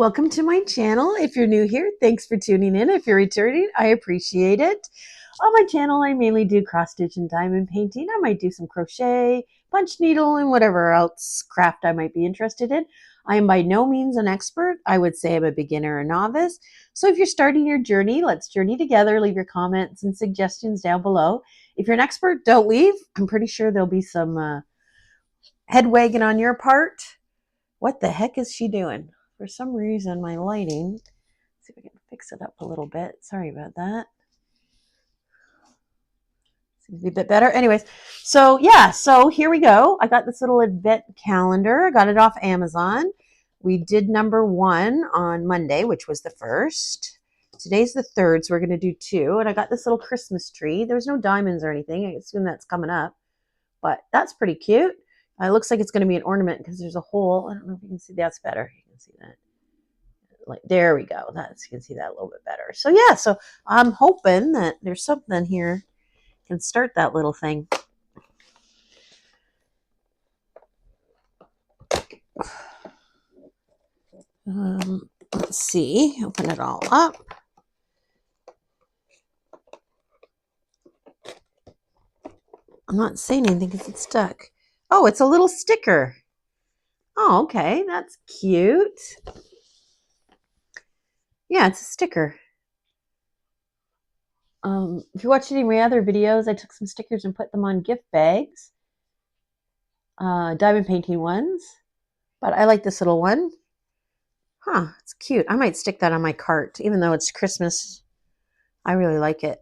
Welcome to my channel. If you're new here, thanks for tuning in. If you're returning, I appreciate it. On my channel, I mainly do cross stitch and diamond painting. I might do some crochet, punch needle, and whatever else craft I might be interested in. I am by no means an expert. I would say I'm a beginner or novice. So if you're starting your journey, let's journey together. Leave your comments and suggestions down below. If you're an expert, don't leave. I'm pretty sure there'll be some head wagging on your part. What the heck is she doing? For some reason, my lighting, let's see if I can fix it up a little bit. Sorry about that. Seems to be a bit better. Anyways, so here we go. I got this little event calendar. I got it off Amazon. We did number 1 on Monday, which was the 1st. Today's the 3rd, so we're going to do 2. And I got this little Christmas tree. There's no diamonds or anything. I assume that's coming up. But that's pretty cute. It looks like it's going to be an ornament because there's a hole. I don't know if you can see. That's better. You can see that. Like, there we go. You can see that a little bit better. So yeah, so I'm hoping that there's something here can start that little thing. Let's see. Open it all up. I'm not saying anything because it's stuck. Oh, it's a little sticker. Oh, okay. That's cute. Yeah, it's a sticker. If you watched any of my other videos, I took some stickers and put them on gift bags. Diamond painting ones. But I like this little one. Huh, it's cute. I might stick that on my cart, even though it's Christmas. I really like it.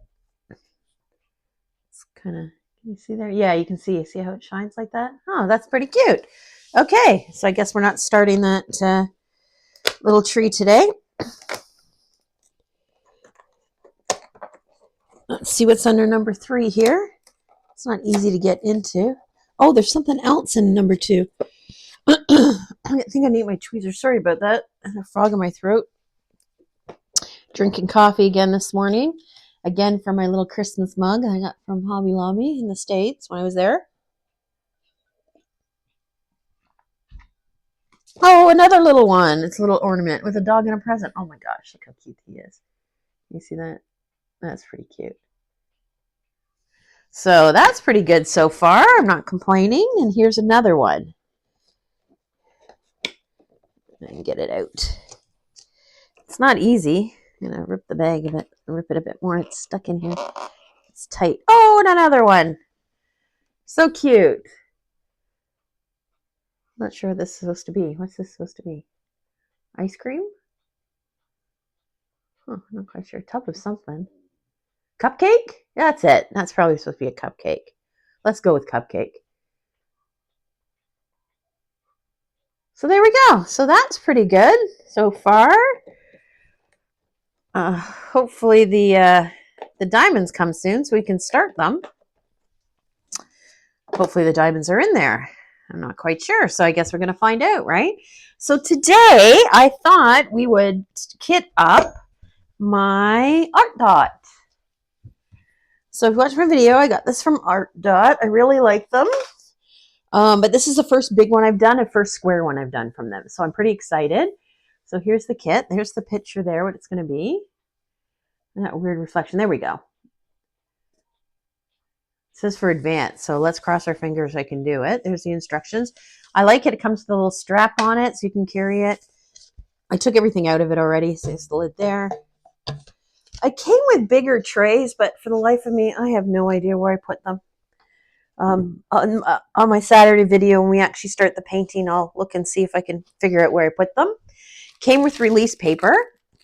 It's kind of, can you see there? Yeah, you can see. See how it shines like that? Oh, that's pretty cute. Okay, so I guess we're not starting that little tree today. Let's see what's under number 3 here. It's not easy to get into. Oh, there's something else in number 2. I think I need my tweezers. Sorry about that. I had a frog in my throat. Drinking coffee again this morning. Again from my little Christmas mug I got from Hobby Lobby in the States when I was there. Oh, another little one. It's a little ornament with a dog and a present. Oh my gosh, look how cute he is. Can you see that? That's pretty cute. So that's pretty good so far. I'm not complaining. And here's another one. I can get it out. It's not easy. I'm going to rip the bag a bit, rip it a bit more. It's stuck in here. It's tight. Oh, and another one. So cute. I'm not sure what this is supposed to be. What's this supposed to be? Ice cream? Huh, I'm not quite sure. A tub of something. Cupcake? That's it. That's probably supposed to be a cupcake. Let's go with cupcake. So there we go. So that's pretty good so far. Hopefully the diamonds come soon so we can start them. Hopefully the diamonds are in there. I'm not quite sure, so I guess we're going to find out, right? So today I thought we would kit up my Artdot. So if you watched my video, I got this from Artdot. I really like them. But this is the first big one I've done, a first square one I've done from them. So I'm pretty excited. So here's the kit. There's the picture there, what it's going to be. And that weird reflection. There we go. It says for advanced, so let's cross our fingers I can do it. There's the instructions. I like it. It comes with a little strap on it so you can carry it. I took everything out of it already, so there's the lid there. I came with bigger trays, but for the life of me, I have no idea where I put them. On my Saturday video, when we actually start the painting, I'll look and see if I can figure out where I put them. Came with release paper.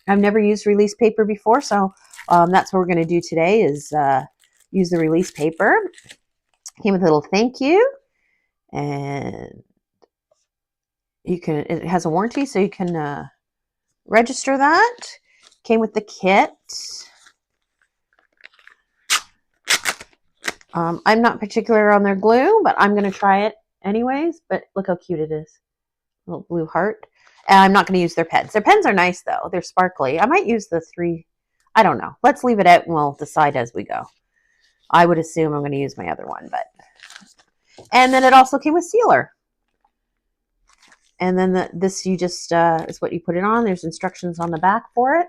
I've never used release paper before, so that's what we're going to do today is use the release paper. Came with a little thank you, and it has a warranty, so you can register that. Came with the kit. I'm not particular on their glue, but I'm going to try it anyways. But look how cute it is. Little blue heart. And I'm not going to use their pens. Their pens are nice, though. They're sparkly. I might use the 3. I don't know. Let's leave it out, and we'll decide as we go. I would assume I'm going to use my other one. And then it also came with sealer. And then this you just is what you put it on. There's instructions on the back for it.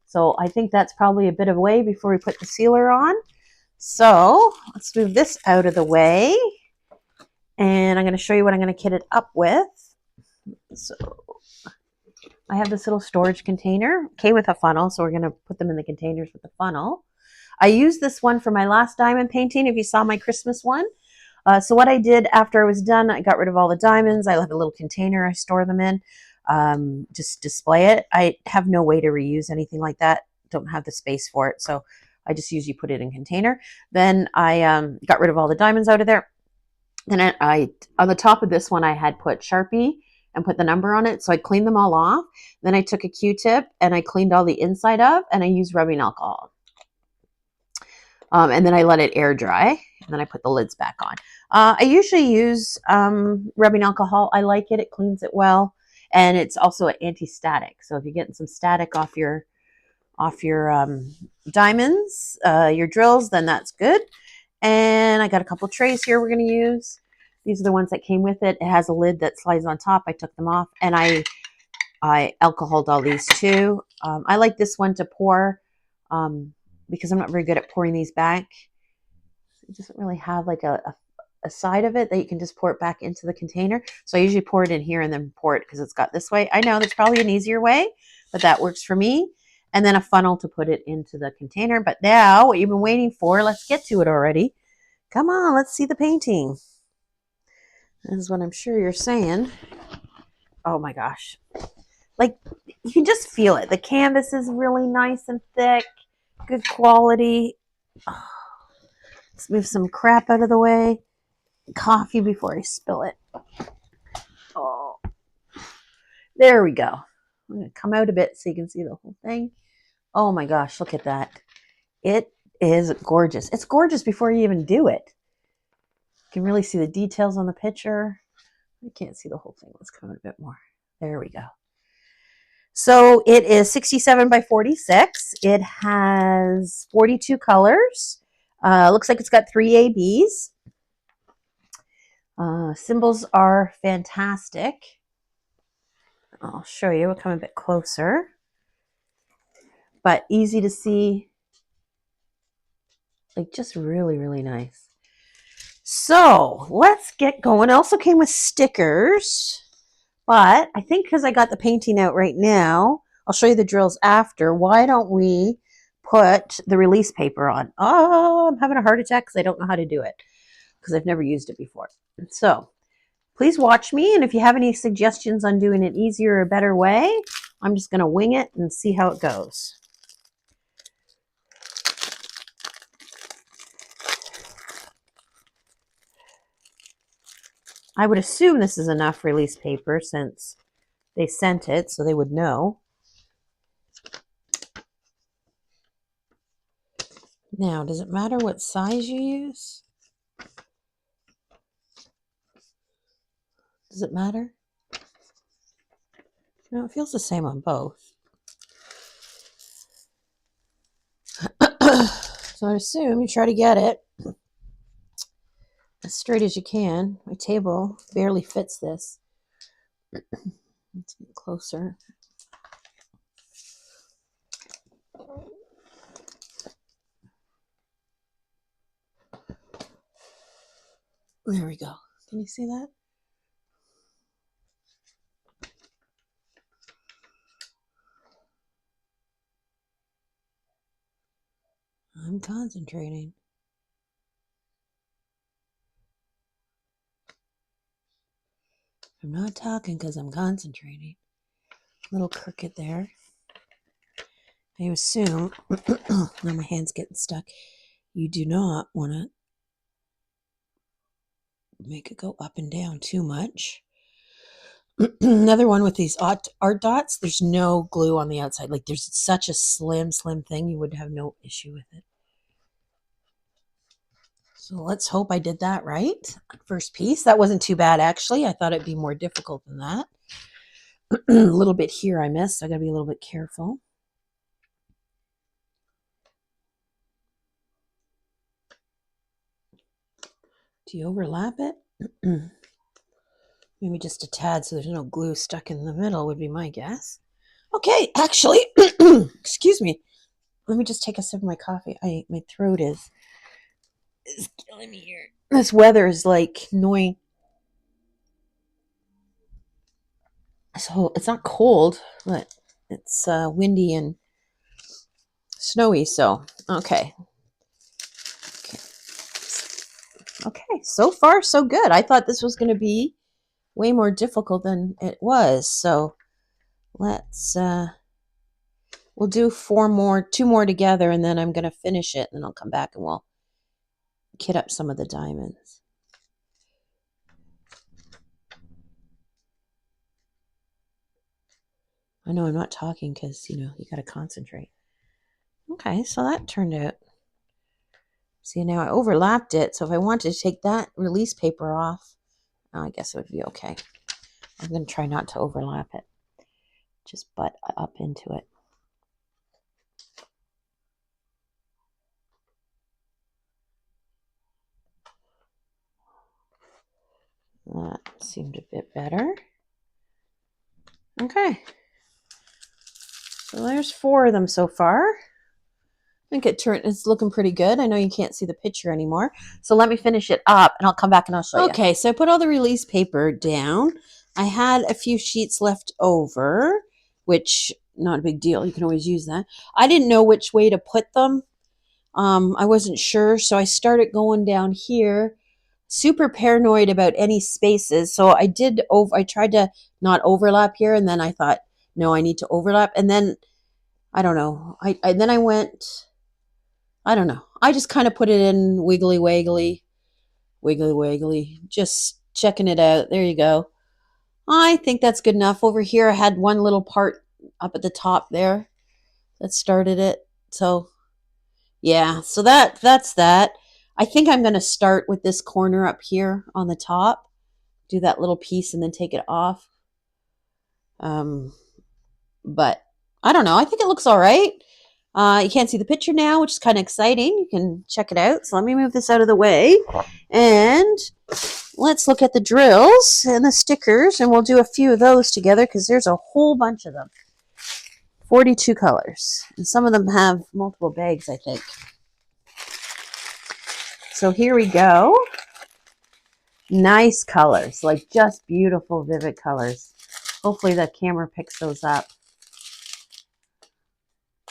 So I think that's probably a bit of a way before we put the sealer on. So let's move this out of the way. And I'm going to show you what I'm going to kit it up with. So I have this little storage container, okay, with a funnel. So we're going to put them in the containers with the funnel. I used this one for my last diamond painting, if you saw my Christmas one. So what I did after I was done, I got rid of all the diamonds. I have a little container I store them in, just display it. I have no way to reuse anything like that. Don't have the space for it. So I just usually put it in container. Then I got rid of all the diamonds out of there. Then I on the top of this one, I had put Sharpie and put the number on it. So I cleaned them all off. Then I took a Q-tip and I cleaned all the inside of, and I used rubbing alcohol. And then I let it air dry, and then I put the lids back on. I usually use rubbing alcohol. I like it. It cleans it well, and it's also anti-static. So if you're getting some static off your diamonds, your drills, then that's good. And I got a couple trays here we're going to use. These are the ones that came with it. It has a lid that slides on top. I took them off, and I alcoholed all these too. I like this one to pour. Because I'm not very good at pouring these back. It doesn't really have like a side of it that you can just pour it back into the container. So I usually pour it in here and then pour it because it's got this way. I know there's probably an easier way, but that works for me. And then a funnel to put it into the container. But now what you've been waiting for, let's get to it already. Come on, let's see the painting. This is what I'm sure you're saying. Oh my gosh. Like, you can just feel it. The canvas is really nice and thick. Good quality. Oh, let's move some crap out of the way. Coffee before I spill it. Oh, there we go. I'm going to come out a bit so you can see the whole thing. Oh my gosh, look at that. It is gorgeous. It's gorgeous before you even do it. You can really see the details on the picture. I can't see the whole thing. Let's come out a bit more. There we go. So it is 67 by 46. It has 42 colors. Looks like it's got 3 ABs. Symbols are fantastic. I'll show you. We'll come a bit closer. But easy to see. Like, just really, really nice. So let's get going. It also came with stickers. But I think because I got the painting out right now, I'll show you the drills after. Why don't we put the release paper on? Oh, I'm having a heart attack because I don't know how to do it because I've never used it before. So please watch me. And if you have any suggestions on doing it easier or a better way, I'm just going to wing it and see how it goes. I would assume this is enough release paper since they sent it, so they would know. Now, does it matter what size you use? Does it matter? No, it feels the same on both. So I assume you try to get it as straight as you can. My table barely fits this. Let's get closer. There we go. Can you see that? I'm concentrating. I'm not talking because I'm concentrating. A little crooked there. I assume, now my hand's getting stuck, you do not want to make it go up and down too much. Another one with these art dots, there's no glue on the outside. Like, there's such a slim thing, you would have no issue with it. So let's hope I did that right. First piece. That wasn't too bad, actually. I thought it'd be more difficult than that. A little bit here I missed. I got to be a little bit careful. Do you overlap it? Maybe just a tad so there's no glue stuck in the middle would be my guess. Okay, actually, excuse me. Let me just take a sip of my coffee. My throat is killing me here. This weather is like annoying. So it's not cold, but it's windy and snowy. So okay. Okay, so far so good. I thought this was going to be way more difficult than it was. So let's we'll do two more together, and then I'm going to finish it, and then I'll come back and we'll kit up some of the diamonds. I know I'm not talking because, you got to concentrate. Okay, so that turned out. See, now I overlapped it, so if I wanted to take that release paper off, I guess it would be okay. I'm going to try not to overlap it. Just butt up into it. That seemed a bit better. Okay. So there's 4 of them so far. I think it's looking pretty good. I know you can't see the picture anymore. So let me finish it up and I'll come back and I'll show you. Okay, so I put all the release paper down. I had a few sheets left over, which not a big deal. You can always use that. I didn't know which way to put them. I wasn't sure, so I started going down here. Super paranoid about any spaces. So I tried to not overlap here, and then I thought, no, I need to overlap. And then I don't know. Then I went, I don't know. I just kind of put it in wiggly wiggly, just checking it out. There you go. I think that's good enough. Over here, I had one little part up at the top there that started it. So yeah, so that's that. I think I'm going to start with this corner up here on the top. Do that little piece and then take it off. But I don't know. I think it looks all right. You can't see the picture now, which is kind of exciting. You can check it out. So let me move this out of the way. And let's look at the drills and the stickers. And we'll do a few of those together because there's a whole bunch of them. 42 colors. And some of them have multiple bags, I think. So here we go. Nice colors, like just beautiful, vivid colors. Hopefully the camera picks those up.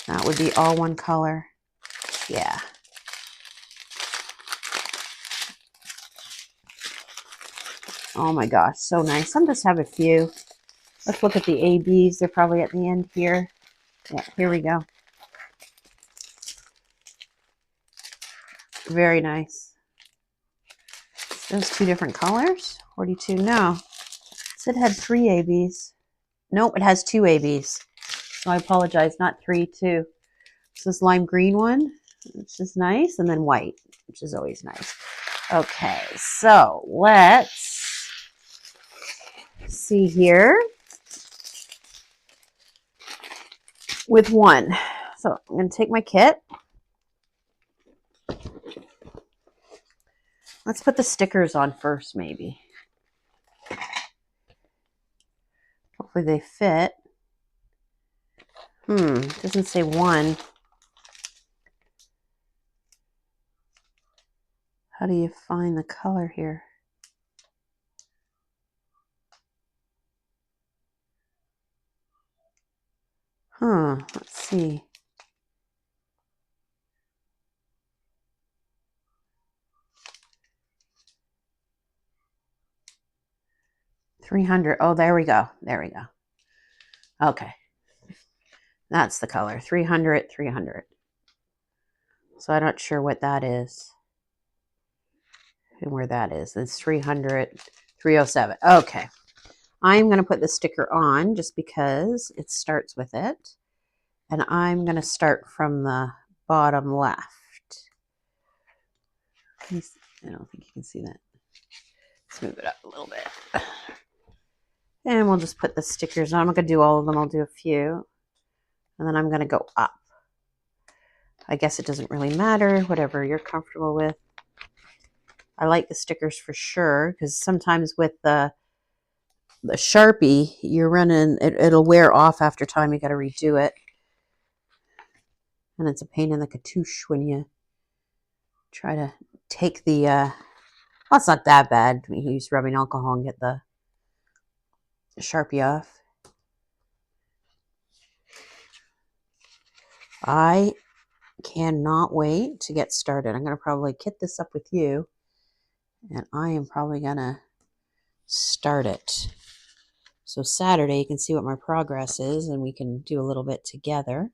That would be all one color. Yeah. Oh my gosh, so nice. Some just have a few. Let's look at the ABs. They're probably at the end here. Yeah, here we go. Very nice. Those 2 different colors. 42. No. It said it had 3 ABs. Nope, it has 2 ABs. So I apologize. Not 3, 2. So this lime green one, which is nice, and then white, which is always nice. Okay, so let's see here with one. So I'm going to take my kit. Let's put the stickers on first, maybe. Hopefully they fit. It doesn't say 1. How do you find the color here? Let's see. $300. Oh, there we go. There we go. Okay. That's the color. 300, 300. So I'm not sure what that is. And where that is. It's 300, 307. Okay. I'm going to put the sticker on just because it starts with it. And I'm going to start from the bottom left. I don't think you can see that. Let's move it up a little bit. And we'll just put the stickers on. I'm not going to do all of them. I'll do a few. And then I'm going to go up. I guess it doesn't really matter. Whatever you're comfortable with. I like the stickers for sure. Because sometimes with the the Sharpie, you're running, it'll wear off after time. You got to redo it. And it's a pain in the cartouche when you try to take the, well, it's not that bad. You use rubbing alcohol and get the Sharpie off. I cannot wait to get started. I'm going to probably kit this up with you, and I am probably going to start it. So Saturday, you can see what my progress is, and we can do a little bit together.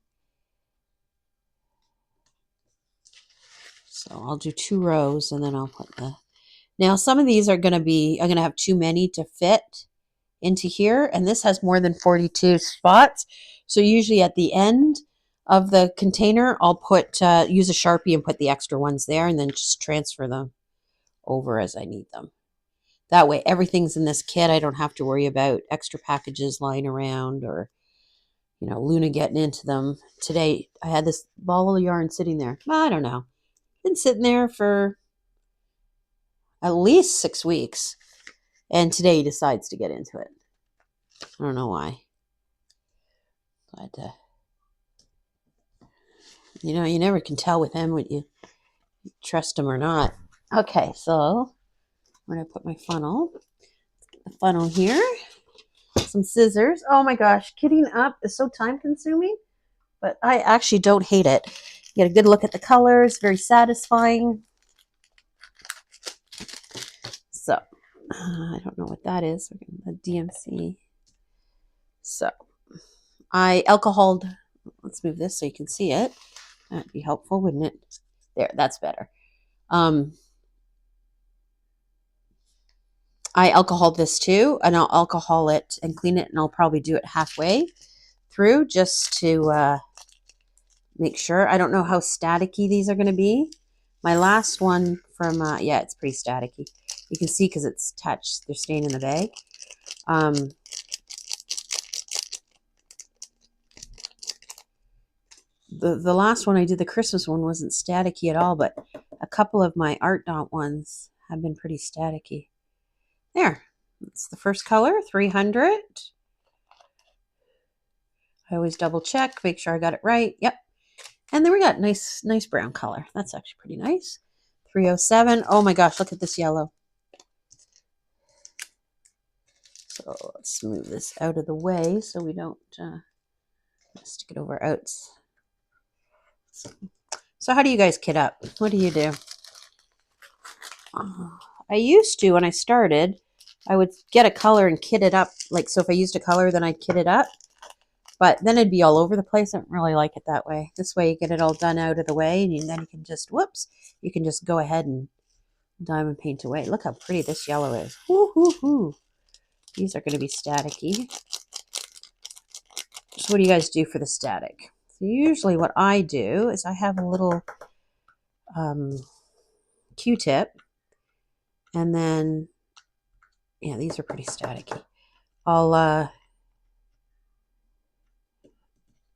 So I'll do 2 rows, and then I'll put the... Now, some of these are going to be... I'm going to have too many to fit into here, and this has more than 42 spots. So usually at the end of the container, I'll put use a Sharpie and put the extra ones there, and then just transfer them over as I need them. That way, everything's in this kit. I don't have to worry about extra packages lying around or, you know, Luna getting into them. Today, I had this ball of yarn sitting there. I don't know. Been sitting there for at least 6 weeks. And today he decides to get into it. I don't know why. But, you know, you never can tell with him what you trust him or not. Okay, so I'm going to put my funnel. The funnel here. Some scissors. Oh my gosh, kitting up is so time consuming, but I actually don't hate it. You get a good look at the colors, very satisfying. So, I don't know what that is. We're going to DMC. So, I alcoholed, let's move this so you can see it. That'd be helpful, wouldn't it? There, that's better. I alcoholed this too, and I'll alcohol it and clean it, and I'll probably do it halfway through just to make sure. I don't know how staticky these are going to be. My last one from, yeah, it's pretty staticky. You can see because it's touched. They're staying in the bag. The last one I did, the Christmas one, wasn't staticky at all, but a couple of my Artdot ones have been pretty staticky. There. It's the first color, 300. I always double check, make sure I got it right. Yep. And then we got nice brown color. That's actually pretty nice. 307. Oh my gosh, look at this yellow. So let's move this out of the way so we don't stick it over out. So how do you guys kit up? What do you do? I used to, when I started, I would get a color and kit it up. Like, so if I used a color, then I'd kit it up. But then it'd be all over the place. I don't really like it that way. This way you get it all done out of the way, and then you can just, whoops, you can just go ahead and diamond paint away. Look how pretty this yellow is. Woo, hoo, hoo. These are going to be staticky. So what do you guys do for the static? So usually what I do is I have a little Q-tip, and then, yeah, these are pretty staticky. I'll,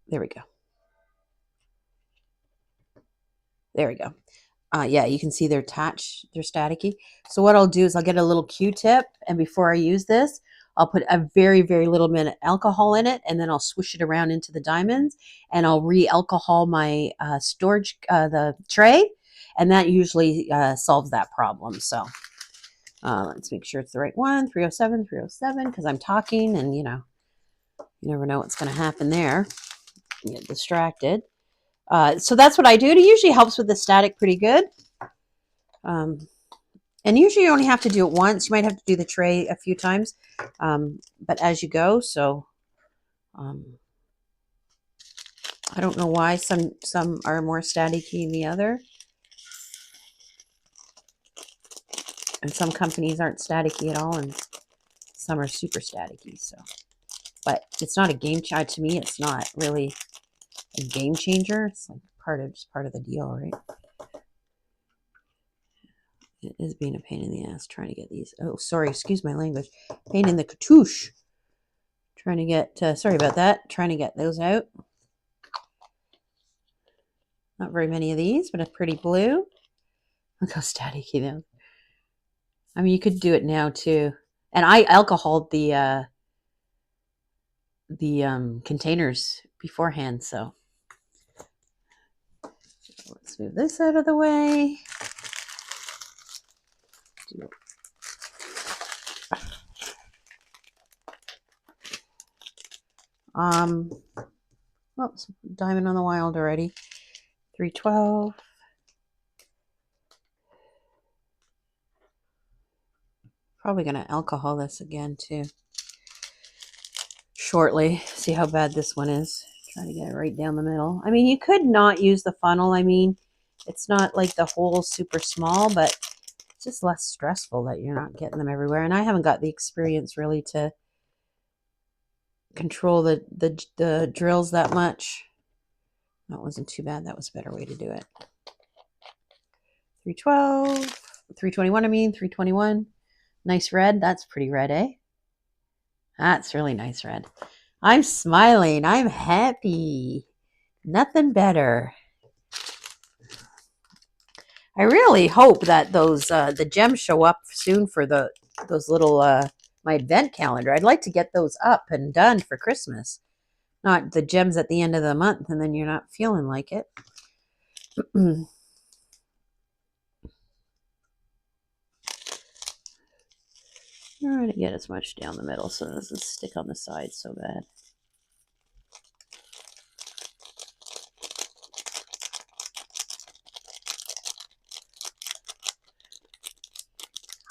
there we go. There we go. Yeah, you can see they're attached. They're staticky. So what I'll do is I'll get a little Q-tip, and before I use this, I'll put a very, very little bit of alcohol in it, and then I'll swish it around into the diamonds, and I'll re-alcohol my storage, the tray, and that usually solves that problem. So let's make sure it's the right one. 307, 307, because I'm talking, and you know, you never know what's going to happen there. You get distracted. So that's what I do. It usually helps with the static pretty good. And usually you only have to do it once. You might have to do the tray a few times, but as you go. So I don't know why some are more staticky than the other. And some companies aren't staticky at all, and some are super staticky. So, but it's not a game changer to me. It's not really a game changer. It's like part of the deal, right? It is being a pain in the ass trying to get these. Oh, sorry, excuse my language. Pain in the cartouche. Trying to get, sorry about that. Trying to get those out. Not very many of these, but a pretty blue. Look how staticky though. I mean, you could do it now too. And I alcoholed the containers beforehand. So let's move this out of the way. Oops, Diamond on the Wild already. 312. Probably going to alcohol this again too shortly. See how bad this one is. Try to get it right down the middle. I mean, you could not use the funnel. I mean, it's not like the hole super small, but it's just less stressful that you're not getting them everywhere. And I haven't got the experience really to control the drills that much. That wasn't too bad. That was a better way to do it. 312, 321, I mean, 321. Nice red. That's pretty red, eh? That's really nice red. I'm smiling. I'm happy. Nothing better. I really hope that those the gems show up soon for those little my advent calendar. I'd like to get those up and done for Christmas. Not the gems at the end of the month and then you're not feeling like it. I'm trying to get as much down the middle so it doesn't stick on the sides so bad.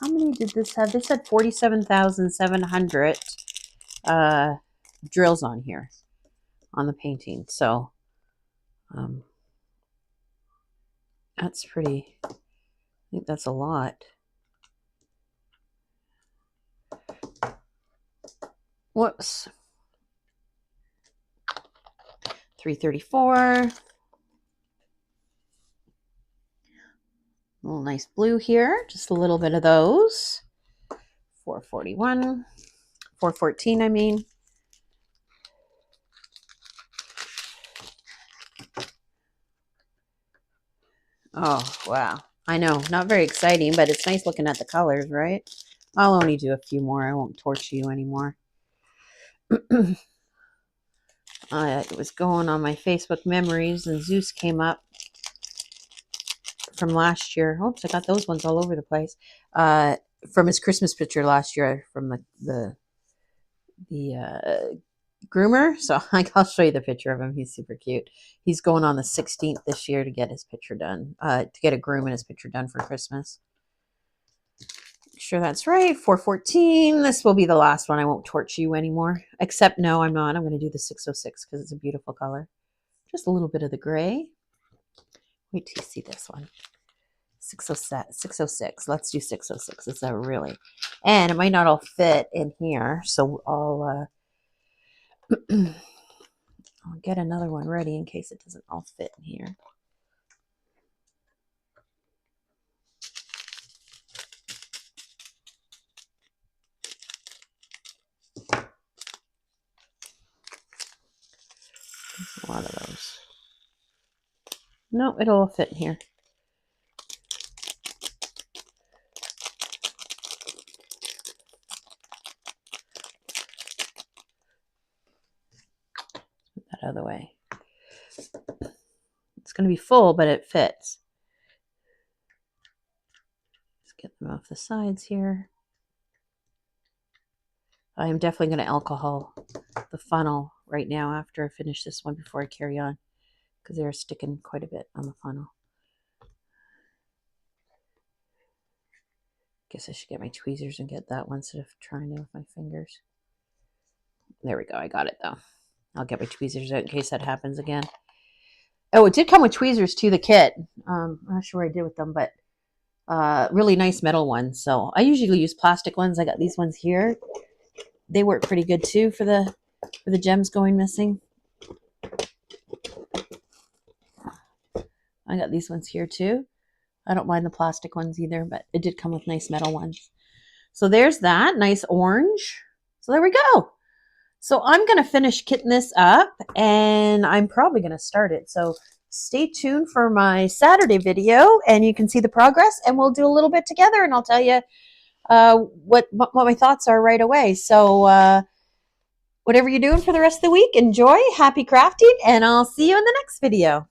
How many did this have? This had 47,700 drills on here on the painting. So that's pretty, I think that's a lot. Whoops. 334. A little nice blue here. Just a little bit of those. 441. 414, I mean. Oh, wow. I know, not very exciting, but it's nice looking at the colors, right? I'll only do a few more. I won't torture you anymore. It was going on my Facebook memories, and Zeus came up from last year. Oops, I got those ones all over the place. From his Christmas picture last year from the groomer. So I'll show you the picture of him. He's super cute. He's going on the 16th this year to get his picture done, to get a groom and his picture done for Christmas. Make sure that's right. 414. This will be the last one. I won't torch you anymore. Except, no, I'm not. I'm going to do the 606 because it's a beautiful color. Just a little bit of the gray. Wait till you see this one. 606. Let's do 606. It's a really, and it might not all fit in here, so I'll get another one ready in case it doesn't all fit in here. There's a lot of those. No, it'll all fit in here. Put that out of the way. It's going to be full, but it fits. Let's get them off the sides here. I am definitely going to alcohol the funnel right now after I finish this one before I carry on, because they're sticking quite a bit on the funnel. Guess I should get my tweezers and get that one instead of trying it with my fingers. There we go. I got it though. I'll get my tweezers out in case that happens again. Oh, it did come with tweezers to the kit. I'm not sure what I did with them, but really nice metal ones. So I usually use plastic ones. I got these ones here. They work pretty good too for the gems going missing. I got these ones here too. I don't mind the plastic ones either, but it did come with nice metal ones. So there's that nice orange. So there we go. So I'm going to finish kitting this up and I'm probably going to start it. So stay tuned for my Saturday video and you can see the progress and we'll do a little bit together and I'll tell you what my thoughts are right away. So whatever you're doing for the rest of the week, enjoy, happy crafting, and I'll see you in the next video.